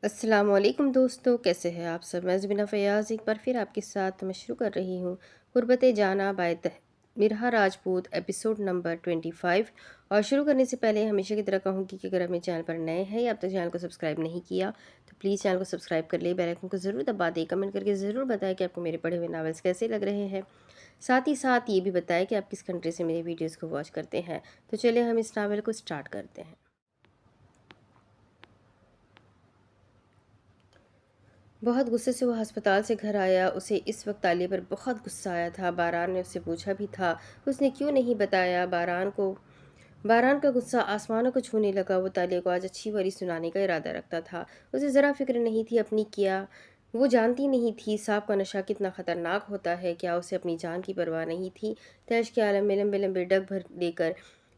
السلام علیکم دوستو، کیسے ہیں آپ سب؟ میں زبینہ فیاض ایک بار پھر آپ کے ساتھ میں شروع کر رہی ہوں غربت جانا بائے مرہا راجپوت ایپیسوڈ نمبر 25۔ اور شروع کرنے سے پہلے ہمیشہ کی طرح کہوں کہ اگر اپنے چینل پر نئے ہیں یا اب تک چینل کو سبسکرائب نہیں کیا تو پلیز چینل کو سبسکرائب کر لیں، بیل آئیکن کو ضرور دبا دیں، کمنٹ کر کے ضرور بتائیں کہ آپ کو میرے پڑھے ہوئے ناولس کیسے لگ رہے ہیں۔ ساتھ ہی ساتھ یہ بھی بتائیں کہ آپ کس کنٹری سے میری ویڈیوز کو واچ کرتے ہیں۔ تو چلیں ہم اس ناول کو سٹارٹ کرتے ہیں۔ بہت غصے سے وہ ہسپتال سے گھر آیا۔ اسے اس وقت تالیہ پر بہت غصہ آیا تھا۔ باران نے اس سے پوچھا بھی تھا، اس نے کیوں نہیں بتایا؟ باران کا غصہ آسمانوں کو چھونے لگا۔ وہ تالیہ کو آج اچھی بری سنانے کا ارادہ رکھتا تھا۔ اسے ذرا فکر نہیں تھی اپنی کیا وہ جانتی نہیں تھی سانپ کا نشہ کتنا خطرناک ہوتا ہے۔ کیا اسے اپنی جان کی پرواہ نہیں تھی؟ تیش کے عالم میں لمبے لمبے ڈگ بھر لے کر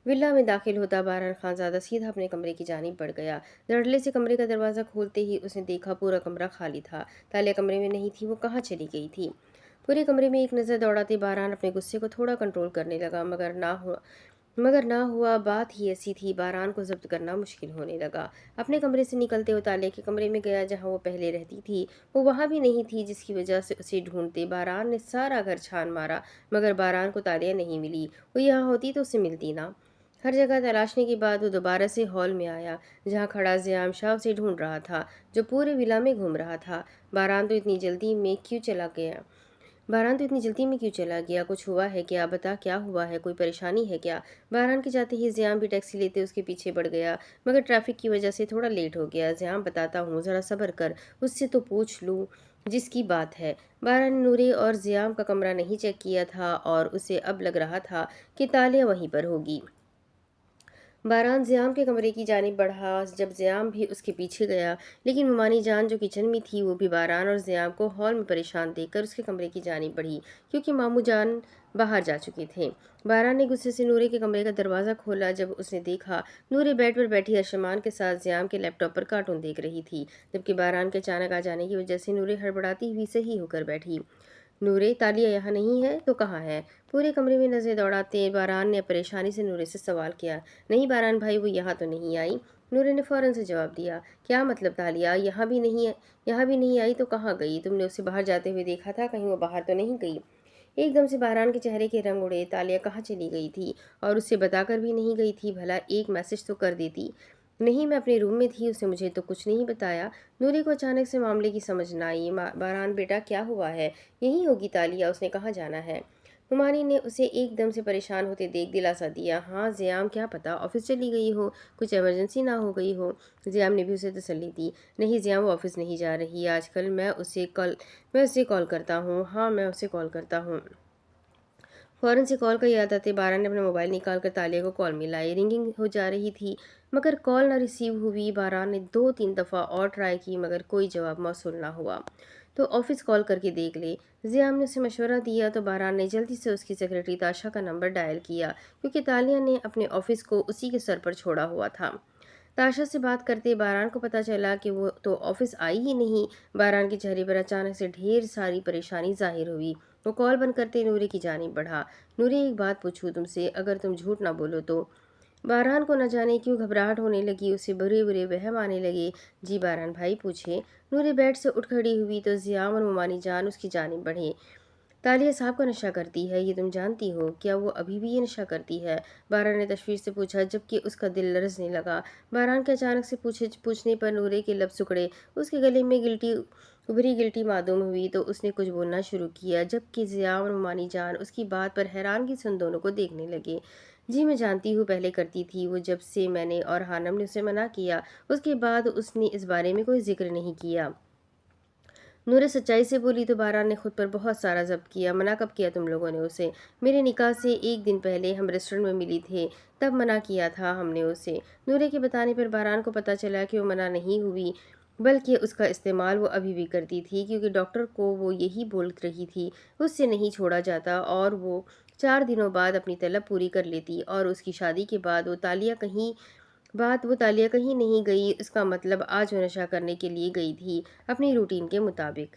ولا میں داخل ہوتا باران خانزادہ سیدھا اپنے کمرے کی جانب بڑھ گیا۔ دھڑلے سے کمرے کا دروازہ کھولتے ہی اس نے دیکھا پورا کمرہ خالی تھا۔ تالیہ کمرے میں نہیں تھی، وہ کہاں چلی گئی تھی؟ پورے کمرے میں ایک نظر دوڑاتے باران اپنے غصے کو تھوڑا کنٹرول کرنے لگا، مگر نہ ہوا۔ بات ہی ایسی تھی، باران کو ضبط کرنا مشکل ہونے لگا۔ اپنے کمرے سے نکلتے وہ تالیہ کے کمرے میں گیا جہاں وہ پہلے رہتی تھی۔ وہ وہاں بھی نہیں تھی، جس کی وجہ سے اسے ڈھونڈتے باران نے سارا گھر چھان مارا، مگر باران کو تالیہ نہیں ملی۔ وہ یہاں ہوتی تو اسے ملتی نہ۔ ہر جگہ تلاشنے کے بعد وہ دوبارہ سے ہال میں آیا جہاں کھڑا زیام شاہ اسے ڈھونڈ رہا تھا، جو پورے ولا میں گھوم رہا تھا۔ باران تو اتنی جلدی میں کیوں چلا گیا؟ کچھ ہوا ہے کیا؟ بتا، کیا ہوا ہے؟ کوئی پریشانی ہے کیا؟ باران کے جاتے ہی زیام بھی ٹیکسی لیتے اس کے پیچھے بڑھ گیا، مگر ٹریفک کی وجہ سے تھوڑا لیٹ ہو گیا۔ زیام بتاتا ہوں، ذرا صبر کر، اس سے تو پوچھ لوں جس کی بات ہے۔ باران نے نورے اور زیام کا کمرہ نہیں چیک کیا تھا اور اسے اب لگ رہا تھا کہ تالیہ وہیں پر ہوگی۔ باران زیام کے کمرے کی جانب بڑھا جب زیام بھی اس کے پیچھے گیا، لیکن ممانی جان جو کچن میں تھی وہ بھی باران اور زیام کو ہال میں پریشان دیکھ کر اس کے کمرے کی جانب بڑھی، کیونکہ ماموں جان باہر جا چکے تھے۔ باران نے غصے سے نورے کے کمرے کا دروازہ کھولا جب اس نے دیکھا نورے بیڈ پر بیٹھی ارشمان کے ساتھ زیام کے لیپ ٹاپ پر کارٹون دیکھ رہی تھی، جبکہ باران کے اچانک آ جانے کی وجہ سے نورے ہڑبڑاتی ہوئی صحیح ہو کر بیٹھی۔ نورے، تالیہ یہاں نہیں ہے تو کہاں ہے؟ پورے کمرے میں نظریں دوڑاتے باران نے پریشانی سے نورے سے سوال کیا۔ نہیں باران بھائی، وہ یہاں تو نہیں آئی، نورے نے فوراً سے جواب دیا۔ کیا مطلب تالیہ؟ یہاں بھی نہیں آئی تو کہاں گئی؟ تم نے اسے باہر جاتے ہوئے دیکھا تھا، کہیں وہ باہر تو نہیں گئی؟ ایک دم سے باران کے چہرے کے رنگ اڑے۔ تالیہ کہاں چلی گئی تھی؟ اور اسے بتا کر بھی نہیں گئی تھی؟ بھلا ایک میسج تو کر دیتی۔ نہیں، میں اپنے روم میں تھی، اس نے مجھے تو کچھ نہیں بتایا۔ نورے کو اچانک سے معاملے کی سمجھ نہ آئی۔ باران بیٹا، کیا ہوا ہے؟ یہیں ہوگی تالیہ، اس نے کہاں جانا ہے؟ ممانی نے اسے ایک دم سے پریشان ہوتے دیکھ دلاسا دیا۔ ہاں زیام، کیا پتا آفس چلی گئی ہو، کچھ ایمرجنسی نہ ہو گئی ہو؟ زیام نے بھی اسے تسلی دی۔ نہیں زیام، وہ آفس نہیں جا رہی آج کل، میں اسے کال کرتا ہوں۔ ہاں میں اسے کال کرتا ہوں۔ فوراً سے کال کا یاد آتے باران نے اپنا موبائل نکال کر تالیہ کو کال ملائی۔ رنگنگ ہو جا رہی تھی مگر کال نہ ریسیو ہوئی۔ باران نے 2-3 دفعہ اور ٹرائی کی مگر کوئی جواب موصول نہ ہوا۔ تو آفس کال کر کے دیکھ لے، زیام نے اسے مشورہ دیا۔ تو باران نے جلدی سے اس کی سیکرٹری تاشا کا نمبر ڈائل کیا، کیونکہ تالیہ نے اپنے آفس کو اسی کے سر پر چھوڑا ہوا تھا۔ تاشا سے بات کرتے باران کو پتہ چلا کہ وہ تو آفس آئی ہی نہیں۔ باران کے چہرے پر اچانک سے ڈھیر ساری پریشانی ظاہر ہوئی۔ وہ کال بند کرتے نورے کی جانب بڑھا۔ نورے، ایک بات پوچھوں تم سے، اگر تم جھوٹ نہ بولو تو؟ باران کو نہ جانے کیوں گھبراہٹ ہونے لگی، اسے برے برے وہم آنے لگے۔ جی باران بھائی، پوچھے۔ نورے بیڈ سے اٹھ کھڑی ہوئی تو زیام اور ممانی جان اس کی جانب بڑھے۔ تالیہ صاحب کا نشہ کرتی ہے، یہ تم جانتی ہو؟ کیا وہ ابھی بھی یہ نشہ کرتی ہے؟ باران نے تشویش سے پوچھا، جبکہ اس کا دل لرزنے لگا۔ باران کے اچانک سے پوچھنے پر نورے کے لب سکڑے، اس کے گلے میں گلٹی معدوم ہوئی تو اس نے کچھ بولنا شروع کیا، جبکہ زیام اور ممانی جان اس کی بات پر حیرانگی سے ان دونوں کو دیکھنے لگے۔ جی میں جانتی ہوں، پہلے کرتی تھی وہ، جب سے میں نے اور حانم نے اسے منع کیا اس کے بعد اس نے اس بارے میں کوئی ذکر نہیں کیا۔ نورے سچائی سے بولی تو باران نے خود پر بہت سارا ضبط کیا۔ منع کب کیا تم لوگوں نے اسے؟ میرے نکاح سے ایک دن پہلے ہم ریسٹورنٹ میں ملی تھے، تب منع کیا تھا ہم نے اسے۔ نورے کے بتانے پر باران کو پتہ چلا کہ وہ منع نہیں ہوئی، بلکہ اس کا استعمال وہ ابھی بھی کرتی تھی، کیونکہ ڈاکٹر کو وہ یہی بول رہی تھی اس سے نہیں چھوڑا جاتا، اور وہ 4 دنوں بعد اپنی طلب پوری کر لیتی، اور اس کی شادی کے بعد وہ تالیہ کہیں نہیں گئی۔ اس کا مطلب آج وہ نشہ کرنے کے لیے گئی تھی، اپنی روٹین کے مطابق۔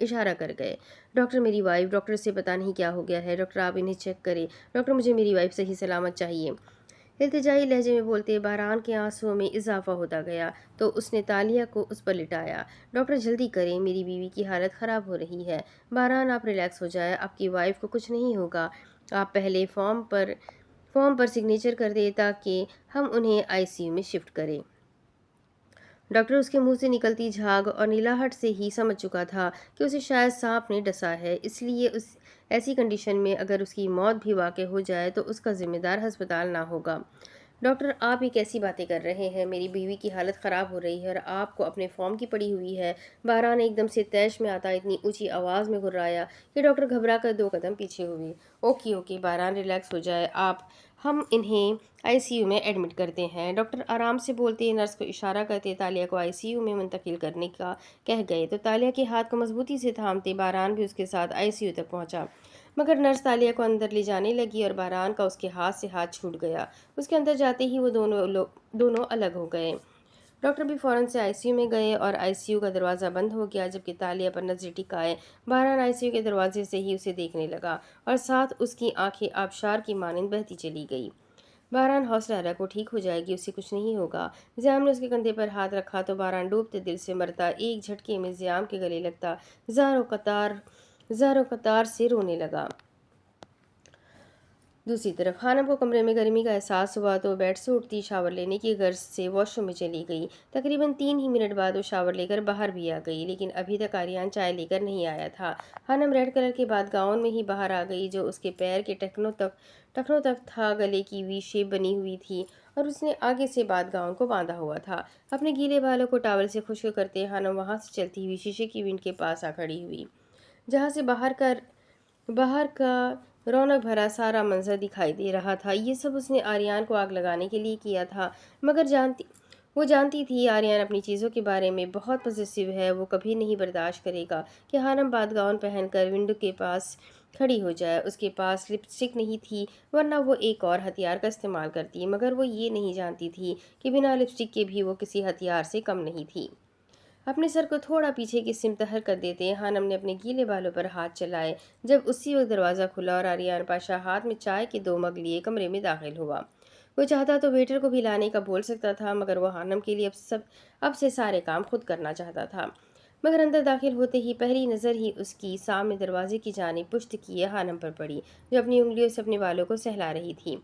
اشارہ کر گئے۔ ڈاکٹر میری وائف، ڈاکٹر سے پتہ نہیں کیا ہو گیا ہے، ڈاکٹر آپ انہیں چیک کریں، ڈاکٹر مجھے میری وائف صحیح سلامت چاہیے۔ التجائی لہجے میں بولتے بہران کے آنسوؤں میں اضافہ ہوتا گیا تو اس نے تالیہ کو اس پر لٹایا۔ ڈاکٹر جلدی کریں، میری بیوی کی حالت خراب ہو رہی ہے۔ بہران آپ ریلیکس ہو جائیں، آپ کی وائف کو کچھ نہیں ہوگا۔ آپ پہلے فارم پر سگنیچر کر دیں تاکہ ہم انہیں آئی سی یو میں شفٹ کریں۔ ڈاکٹر اس کے منہ سے نکلتی جھاگ اور نیلاہٹ سے ہی سمجھ چکا تھا کہ اسے شاید سانپ نے ڈسا ہے، اس لیے ایسی کنڈیشن میں اگر اس کی موت بھی واقع ہو جائے تو اس کا ذمہ دار ہسپتال نہ ہوگا۔ ڈاکٹر آپ یہ کیسی باتیں کر رہے ہیں؟ میری بیوی کی حالت خراب ہو رہی ہے اور آپ کو اپنے فارم کی پڑی ہوئی ہے۔ بہران ایک دم سے طیش میں آتا اتنی اونچی آواز میں گھرایا کہ ڈاکٹر گھبرا کر 2 قدم پیچھے ہوئے۔ اوکے بہران ریلیکس ہو جائے آپ، ہم انہیں آئی سی یو میں ایڈمٹ کرتے ہیں۔ ڈاکٹر آرام سے بولتے نرس کو اشارہ کرتے تالیہ کو آئی سی یو میں منتقل کرنے کا کہہ گئے تو تالیہ کے ہاتھ کو مضبوطی سے تھامتے بہران بھی اس کے ساتھ آئی سی یو تک پہنچا، مگر نرس تالیہ کو اندر لے جانے لگی اور بہران کا اس کے ہاتھ سے ہاتھ چھوٹ گیا۔ اس کے اندر جاتے ہی وہ دونوں الگ ہو گئے۔ ڈاکٹر بھی فوراً سے آئی سی یو میں گئے اور آئی سی یو کا دروازہ بند ہو گیا جبکہ تالیہ پر نظریں ٹکائے بہران آئی سی یو کے دروازے سے ہی اسے دیکھنے لگا اور ساتھ اس کی آنکھیں آبشار کی مانند بہتی چلی گئی۔ بہران حوصلہ رکھ، وہ ٹھیک ہو جائے گی، اسے کچھ نہیں ہوگا۔ زیام نے اس کے کندھے پر ہاتھ رکھا تو بہران ڈوبتے دل سے مرتا ایک جھٹکے میں زیام کے گلے لگتا زار و قطار سے رونے لگا۔ دوسری طرف خانم کو کمرے میں گرمی کا احساس ہوا تو وہ بیڈ سے اٹھتی شاور لینے کی غرض سے واش روم میں چلی گئی۔ تقریباً 3 ہی منٹ بعد وہ شاور لے کر باہر بھی آ گئی، لیکن ابھی تک آریان چائے لے کر نہیں آیا تھا۔ خانم ریڈ کلر کے بات گاؤن میں ہی باہر آ گئی جو اس کے پیر کے ٹخنوں تک تھا، گلے کی وی شیپ بنی ہوئی تھی اور اس نے آگے سے بات گاؤن کو باندھا ہوا تھا۔ اپنے گیلے بالوں کو ٹاول سے خشک کرتے خانم وہاں سے چلتی ہوئی شیشے کی ونڈ کے پاس آ کھڑی ہوئی جہاں سے باہر کا رونق بھرا سارا منظر دکھائی دے رہا تھا۔ یہ سب اس نے آریان کو آگ لگانے کے لیے کیا تھا، مگر وہ جانتی تھی آریان اپنی چیزوں کے بارے میں بہت پوزیسو ہے، وہ کبھی نہیں برداشت کرے گا کہ خانم بات گاؤن پہن کر ونڈو کے پاس کھڑی ہو جائے۔ اس کے پاس لپسٹک نہیں تھی ورنہ وہ ایک اور ہتھیار کا استعمال کرتی، مگر وہ یہ نہیں جانتی تھی کہ بنا لپسٹک کے بھی وہ کسی ہتھیار سے کم نہیں تھی۔ اپنے سر کو تھوڑا پیچھے کی سمت حرکت دیتے خانم نے اپنے گیلے بالوں پر ہاتھ چلائے جب اسی وقت دروازہ کھلا اور آریان پاشا ہاتھ میں چائے کے 2 مگ لیے کمرے میں داخل ہوا۔ وہ چاہتا تو ویٹر کو بھی لانے کا بول سکتا تھا، مگر وہ خانم کے لیے اب سے سارے کام خود کرنا چاہتا تھا۔ مگر اندر داخل ہوتے ہی پہلی نظر ہی اس کی سامنے دروازے کی جانب پشت کیے خانم پر پڑی جو اپنی انگلیوں سے اپنے بالوں کو سہلا رہی تھی۔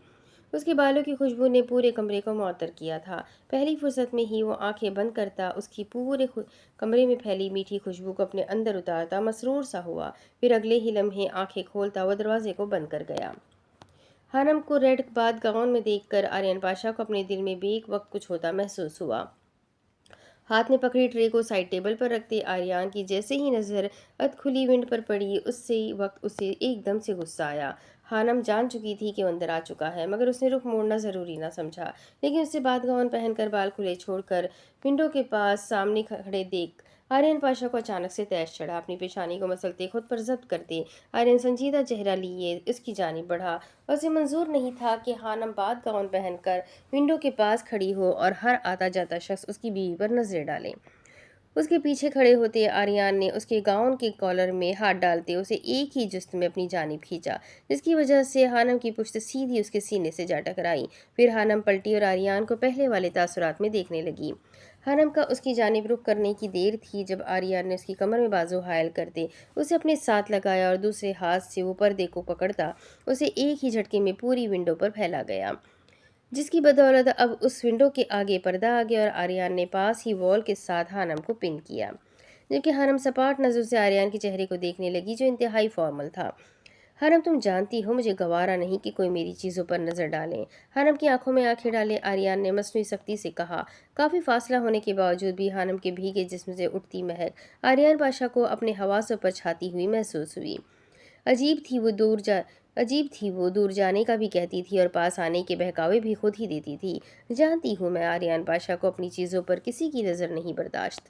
اس کے بالوں کی خوشبو نے پورے کمرے کو معطر کیا تھا۔ پہلی فرصت میں ہی وہ آنکھیں بند کرتا اس کی پورے کمرے میں پھیلی میٹھی خوشبو کو اپنے اندر اتارتا مسرور سا ہوا، پھر اگلے ہی لمحے آنکھیں کھولتا وہ دروازے کو بند کر گیا۔ خانم کو ریڈ بات گاؤن میں دیکھ کر آریان پاشا کو اپنے دل میں بیک وقت کچھ ہوتا محسوس ہوا۔ ہاتھ میں پکڑی ٹرے کو سائڈ ٹیبل پر رکھتے آریان کی جیسے ہی نظر کھلی ونڈ پر پڑی اسی وقت اسے ایک دم سے غصہ آیا۔ خانم جان چکی تھی کہ وہ اندر آ چکا ہے، مگر اس نے رخ موڑنا ضروری نہ سمجھا، لیکن اسے بات گاؤن پہن کر بال کھلے چھوڑ کر ونڈو کے پاس سامنے کھڑے دیکھ آریان پاشا کو اچانک سے طیش چڑھا۔ اپنی پیشانی کو مسلتے خود پر ضبط کرتے آریان سنجیدہ چہرہ لیے اس کی جانب بڑھا اور اسے منظور نہیں تھا کہ خانم بات گاؤن پہن کر ونڈو کے پاس کھڑی ہو اور ہر آتا جاتا شخص اس کی بیوی پر نظریں ڈالے۔ اس کے پیچھے کھڑے ہوتے آریان نے اس کے گاؤن کے کالر میں ہاتھ ڈالتے اسے ایک ہی جست میں اپنی جانب کھینچا، جس کی وجہ سے خانم کی پشت سیدھی اس کے سینے سے جا ٹکرائی۔ پھر خانم پلٹی اور آریان کو پہلے والے تاثرات میں دیکھنے لگی۔ خانم کا اس کی جانب رخ کرنے کی دیر تھی جب آریان نے اس کی کمر میں بازو حائل کرتے اسے اپنے ساتھ لگایا اور دوسرے ہاتھ سے وہ پردے کو پکڑتا اسے ایک ہی جھٹکے میں پوری ونڈو پر پھیلا گیا، جس کی بدولت اب اس ونڈو کے آگے پردہ آ گیا اور آریان نے پاس ہی وال کے ساتھ خانم کو پن کیا، جبکہ خانم سپاٹ نظر سے آریان کے چہرے کو دیکھنے لگی جو انتہائی فارمل تھا۔ خانم تم جانتی ہو مجھے گوارا نہیں کہ کوئی میری چیزوں پر نظر ڈالے۔ خانم کی آنکھوں میں آنکھیں ڈالے آریان نے مصنوعی سختی سے کہا۔ کافی فاصلہ ہونے کے باوجود بھی خانم کے بھیگے جسم سے اٹھتی مہک آریان پاشا کو اپنے حواسوں پر چھاتی ہوئی محسوس ہوئی۔ عجیب تھی وہ دور جانے کا بھی کہتی تھی اور پاس آنے کے بہکاوے بھی خود ہی دیتی تھی۔ جانتی ہوں میں آریان پاشا کو اپنی چیزوں پر کسی کی نظر نہیں برداشت۔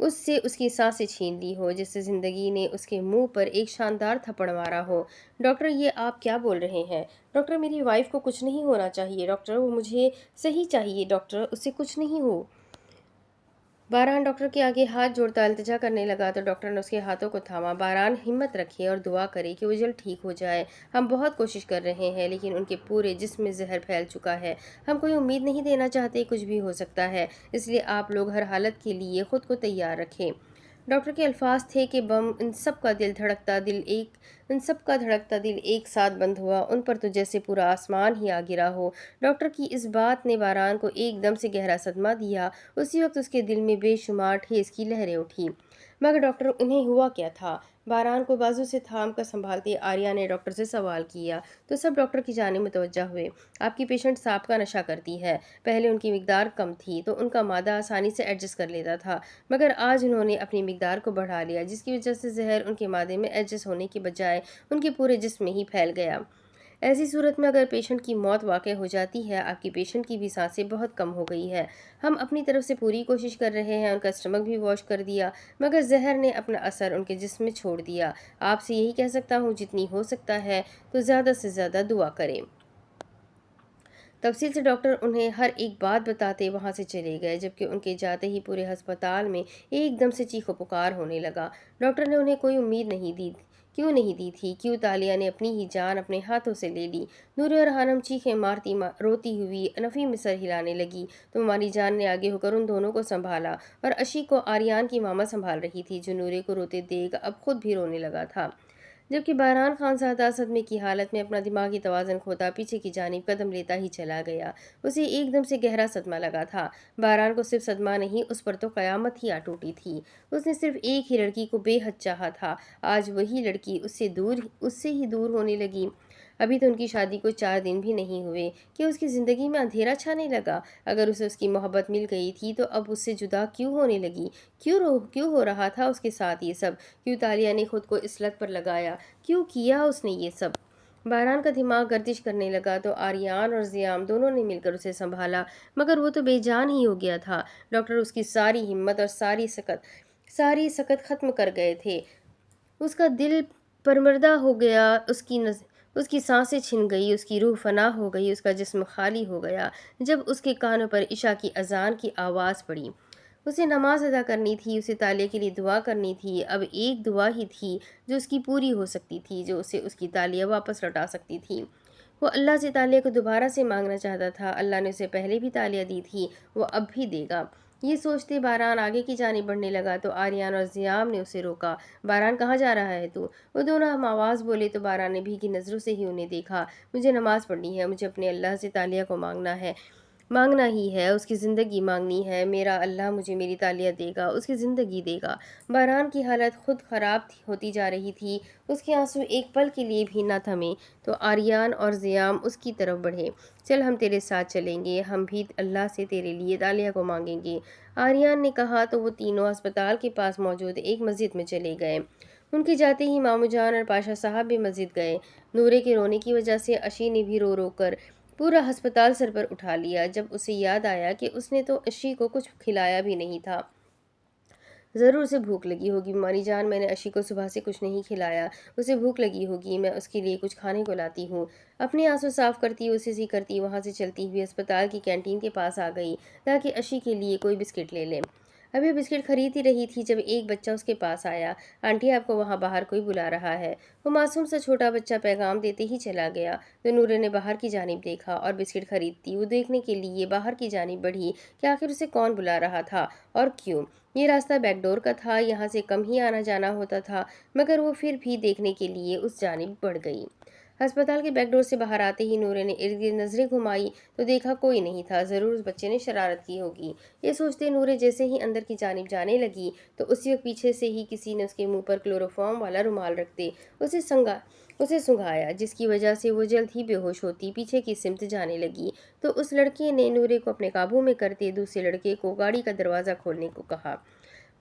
اس سے اس کی سانسیں چھین لی ہو، جس سے زندگی نے اس کے منہ پر ایک شاندار تھپڑ مارا ہو۔ ڈاکٹر یہ آپ کیا بول رہے ہیں؟ ڈاکٹر میری وائف کو کچھ نہیں ہونا چاہیے ڈاکٹر، وہ مجھے صحیح چاہیے ڈاکٹر، اس سے کچھ نہیں ہو۔ باران ڈاکٹر کے آگے ہاتھ جوڑتا التجا کرنے لگا تو ڈاکٹر نے اس کے ہاتھوں کو تھاما۔ باران ہمت رکھے اور دعا کرے کہ وہ جلد ٹھیک ہو جائے۔ ہم بہت کوشش کر رہے ہیں لیکن ان کے پورے جسم میں زہر پھیل چکا ہے۔ ہم کوئی امید نہیں دینا چاہتے، کچھ بھی ہو سکتا ہے، اس لیے آپ لوگ ہر حالت کے لیے خود کو تیار رکھیں۔ ڈاکٹر کے الفاظ تھے کہ بم ان سب کا دھڑکتا دل ایک ساتھ بند ہوا، ان پر تو جیسے پورا آسمان ہی آ گرا ہو۔ ڈاکٹر کی اس بات نے باران کو ایک دم سے گہرا صدمہ دیا۔ اسی وقت اس کے دل میں بے شمار ٹھیس کی لہریں اٹھی۔ مگر ڈاکٹر انہیں ہوا کیا تھا؟ باران کو بازو سے تھام کر سنبھالتے آریہ نے ڈاکٹر سے سوال کیا تو سب ڈاکٹر کی جانب متوجہ ہوئے۔ آپ کی پیشنٹ سانپ کا نشہ کرتی ہے۔ پہلے ان کی مقدار کم تھی تو ان کا معدہ آسانی سے ایڈجسٹ کر لیتا تھا، مگر آج انہوں نے اپنی مقدار کو بڑھا لیا، جس کی وجہ سے زہر ان کے معدے میں ایڈجسٹ ہونے کے بجائے ان کے پورے جسم میں ہی پھیل گیا۔ ایسی صورت میں اگر پیشنٹ کی موت واقع ہو جاتی ہے، آپ کی پیشنٹ کی بھی سانسیں بہت کم ہو گئی ہے۔ ہم اپنی طرف سے پوری کوشش کر رہے ہیں، ان کا اسٹمک بھی واش کر دیا، مگر زہر نے اپنا اثر ان کے جسم میں چھوڑ دیا۔ آپ سے یہی کہہ سکتا ہوں جتنی ہو سکتا ہے تو زیادہ سے زیادہ دعا کریں۔ تفصیل سے ڈاکٹر انہیں ہر ایک بات بتاتے وہاں سے چلے گئے، جبکہ ان کے جاتے ہی پورے ہسپتال میں ایک دم سے چیخ و پکار ہونے لگا۔ ڈاکٹر نے انہیں کوئی امید کیوں نہیں دی تھی؟ کیوں تالیہ نے اپنی ہی جان اپنے ہاتھوں سے لے لی؟ نورے اور خانم چیخیں مارتی روتی ہوئی نفی میں سر ہلانے لگی تو مانی جان نے آگے ہو کر ان دونوں کو سنبھالا اور اشی کو آریان کی ماما سنبھال رہی تھی، جو نورے کو روتے دیکھ اب خود بھی رونے لگا تھا، جبکہ باران خانزادہ صدمے کی حالت میں اپنا دماغی توازن کھوتا پیچھے کی جانب قدم لیتا ہی چلا گیا۔ اسے ایک دم سے گہرا صدمہ لگا تھا۔ باران کو صرف صدمہ نہیں، اس پر تو قیامت ہی آ ٹوٹی تھی۔ اس نے صرف ایک ہی لڑکی کو بے حد چاہا تھا، آج وہی لڑکی اس سے ہی دور ہونے لگی۔ ابھی تو ان کی شادی کو 4 دن بھی نہیں ہوئے کہ اس کی زندگی میں اندھیرا چھانے لگا۔ اگر اسے اس کی محبت مل گئی تھی تو اب اس سے جدا کیوں ہونے لگی؟ کیوں ہو رہا تھا اس کے ساتھ یہ سب؟ کیوں تالیہ نے خود کو اس لت پر لگایا؟ کیوں کیا اس نے یہ سب؟ باران کا دماغ گردش کرنے لگا تو آریان اور زیام دونوں نے مل کر اسے سنبھالا، مگر وہ تو بے جان ہی ہو گیا تھا۔ ڈاکٹر اس کی ساری ہمت اور ساری سکت ختم کر گئے تھے۔ اس کا دل پرمردہ ہو گیا، اس کی سانسیں چھن گئی، اس کی روح فنا ہو گئی، اس کا جسم خالی ہو گیا جب اس کے کانوں پر عشاء کی اذان کی آواز پڑی۔ اسے نماز ادا کرنی تھی، اسے تالیہ کے لیے دعا کرنی تھی۔ اب ایک دعا ہی تھی جو اس کی پوری ہو سکتی تھی، جو اسے اس کی تالیہ واپس لوٹا سکتی تھی۔ وہ اللہ سے تالیہ کو دوبارہ سے مانگنا چاہتا تھا۔ اللہ نے اسے پہلے بھی تالیہ دی تھی، وہ اب بھی دے گا۔ یہ سوچتے باران آگے کی جانب بڑھنے لگا تو آریان اور زیام نے اسے روکا۔ باران کہاں جا رہا ہے تو؟ وہ دونوں ہم آواز بولے تو باران نے بھیگی نظروں سے ہی انہیں دیکھا۔ مجھے نماز پڑھنی ہے، مجھے اپنے اللہ سے تالیہ کو مانگنا ہی ہے، اس کی زندگی مانگنی ہے۔ میرا اللہ مجھے میری تالیہ دے گا، اس کی زندگی دے گا۔ باران کی حالت خود خراب ہوتی جا رہی تھی، اس کے آنسو ایک پل کے لیے بھی نہ تھمے تو آریان اور زیام اس کی طرف بڑھے۔ چل ہم تیرے ساتھ چلیں گے، ہم بھی اللہ سے تیرے لیے تالیہ کو مانگیں گے، آریان نے کہا تو وہ تینوں ہسپتال کے پاس موجود ایک مسجد میں چلے گئے۔ ان کے جاتے ہی مامو جان اور پاشا صاحب بھی مسجد گئے۔ نورے کے رونے کی وجہ سے اشی نے بھی رو رو کر پورا ہسپتال سر پر اٹھا لیا۔ جب اسے یاد آیا کہ اس نے تو اشی کو کچھ کھلایا بھی نہیں تھا، ضرور اسے بھوک لگی ہوگی۔ مانی جان میں نے اشی کو صبح سے کچھ نہیں کھلایا، اسے بھوک لگی ہوگی، میں اس کے لیے کچھ کھانے کو لاتی ہوں۔ اپنے آنسو صاف کرتی اسے کرتی وہاں سے چلتی ہوئی ہسپتال کی کینٹین کے پاس آ گئی تاکہ اشی کے لیے کوئی بسکٹ لے لے۔ ابھی بسکٹ خرید ہی رہی تھی جب ایک بچہ اس کے پاس آیا۔ آنٹی آپ کو وہاں باہر کوئی بلا رہا ہے۔ وہ معصوم سا چھوٹا بچہ پیغام دیتے ہی چلا گیا تو نورے نے باہر کی جانب دیکھا اور بسکٹ خریدتی وہ دیکھنے کے لیے باہر کی جانب بڑھی کہ آخر اسے کون بلا رہا تھا اور کیوں۔ یہ راستہ بیک ڈور کا تھا، یہاں سے کم ہی آنا جانا ہوتا تھا، مگر وہ پھر بھی دیکھنے کے لیے اس جانب بڑھ گئی۔ ہسپتال کے بیک ڈور سے باہر آتے ہی نورے نے ارد گرد نظریں گھمائی تو دیکھا کوئی نہیں تھا، ضرور اس بچے نے شرارت کی ہوگی۔ یہ سوچتے نورے جیسے ہی اندر کی جانب جانے لگی تو اسی وقت پیچھے سے ہی کسی نے اس کے منہ پر کلوروفارم والا رومال رکھتے اسے سنگھایا، جس کی وجہ سے وہ جلد ہی بے ہوش ہوتی پیچھے کی سمت جانے لگی تو اس لڑکے نے نورے کو اپنے قابو میں کرتے دوسرے لڑکے کو گاڑی کا دروازہ کھولنے کو کہا۔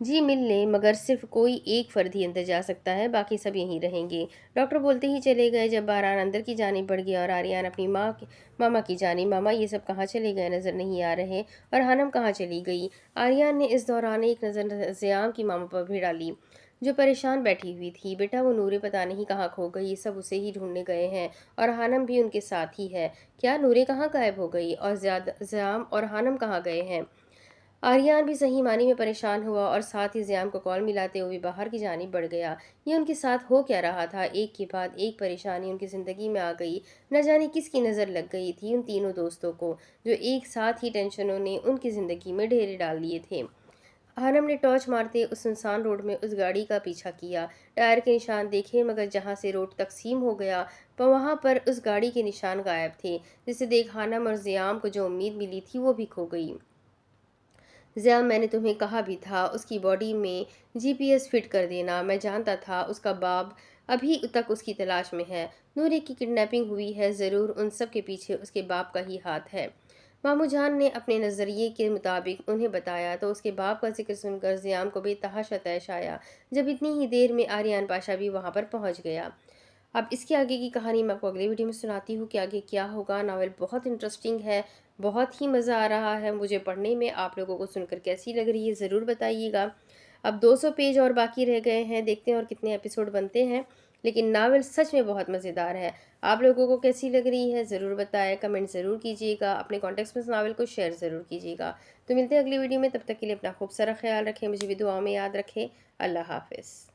جی مل لیں، مگر صرف کوئی ایک فرد ہی اندر جا سکتا ہے، باقی سب یہیں رہیں گے۔ ڈاکٹر بولتے ہی چلے گئے۔ جب بہران اندر کی جانب بڑھ گیا اور آریان اپنی ماما کی جانب، ماما یہ سب کہاں چلے گئے نظر نہیں آ رہے، اور ہانم کہاں چلی گئی؟ آریان نے اس دوران ایک نظر زیام کی ماما پر بھی ڈالی، جو پریشان بیٹھی ہوئی تھی۔ بیٹا وہ نورے پتہ نہیں کہاں کھو گئی، سب اسے ہی ڈھونڈنے گئے ہیں، اور ہانم بھی ان کے ساتھ ہی ہے۔ کیا نورے کہاں غائب ہو گئی، اور زیام اور ہانم کہاں گئے ہیں؟ آریان بھی صحیح معنی میں پریشان ہوا اور ساتھ ہی زیام کو کال ملاتے ہوئے باہر کی جانب بڑھ گیا۔ یہ ان کے ساتھ ہو کیا رہا تھا؟ ایک کے بعد ایک پریشانی ان کی زندگی میں آ گئی۔ نہ جانے کس کی نظر لگ گئی تھی ان تینوں دوستوں کو، جو ایک ساتھ ہی ٹینشنوں نے ان کی زندگی میں ڈھیرے ڈال لیے تھے۔ ہانم نے ٹارچ مارتے اس سنسان روڈ میں اس گاڑی کا پیچھا کیا، ٹائر کے نشان دیکھے، مگر جہاں سے روڈ تقسیم ہو گیا وہاں پر اس گاڑی کے نشان غائب تھے، جسے دیکھ ہانم اور زیام کو جو امید ملی تھی وہ بھی کھو گئی۔ زیام میں نے تمہیں کہا بھی تھا اس کی باڈی میں GPS فٹ کر دینا، میں جانتا تھا اس کا باپ ابھی تک اس کی تلاش میں ہے۔ نورے کی کڈنیپنگ ہوئی ہے، ضرور ان سب کے پیچھے اس کے باپ کا ہی ہاتھ ہے۔ ماموں جان نے اپنے نظریے کے مطابق انہیں بتایا تو اس کے باپ کا ذکر سن کر زیام کو بے تحاشا طیش آیا، جب اتنی ہی دیر میں آریان پاشا بھی وہاں پر پہنچ گیا۔ اب اس کے آگے کی کہانی میں آپ کو اگلی ویڈیو میں سناتی ہوں کہ آگے کیا ہوگا۔ ناول بہت انٹرسٹنگ ہے، بہت ہی مزہ آ رہا ہے مجھے پڑھنے میں۔ آپ لوگوں کو سن کر کیسی لگ رہی ہے ضرور بتائیے گا۔ اب 200 پیج اور باقی رہ گئے ہیں، دیکھتے ہیں اور کتنے ایپیسوڈ بنتے ہیں، لیکن ناول سچ میں بہت مزیدار ہے۔ آپ لوگوں کو کیسی لگ رہی ہے ضرور بتائیں، کمنٹ ضرور کیجیے گا، اپنے کانٹیکٹس میں اس ناول کو شیئر ضرور کیجیے گا۔ تو ملتے ہیں اگلی ویڈیو میں، تب تک کے لیے اپنا خوب سارا خیال رکھیں، مجھے بھی دعاؤں میں یاد رکھیں۔ اللہ حافظ۔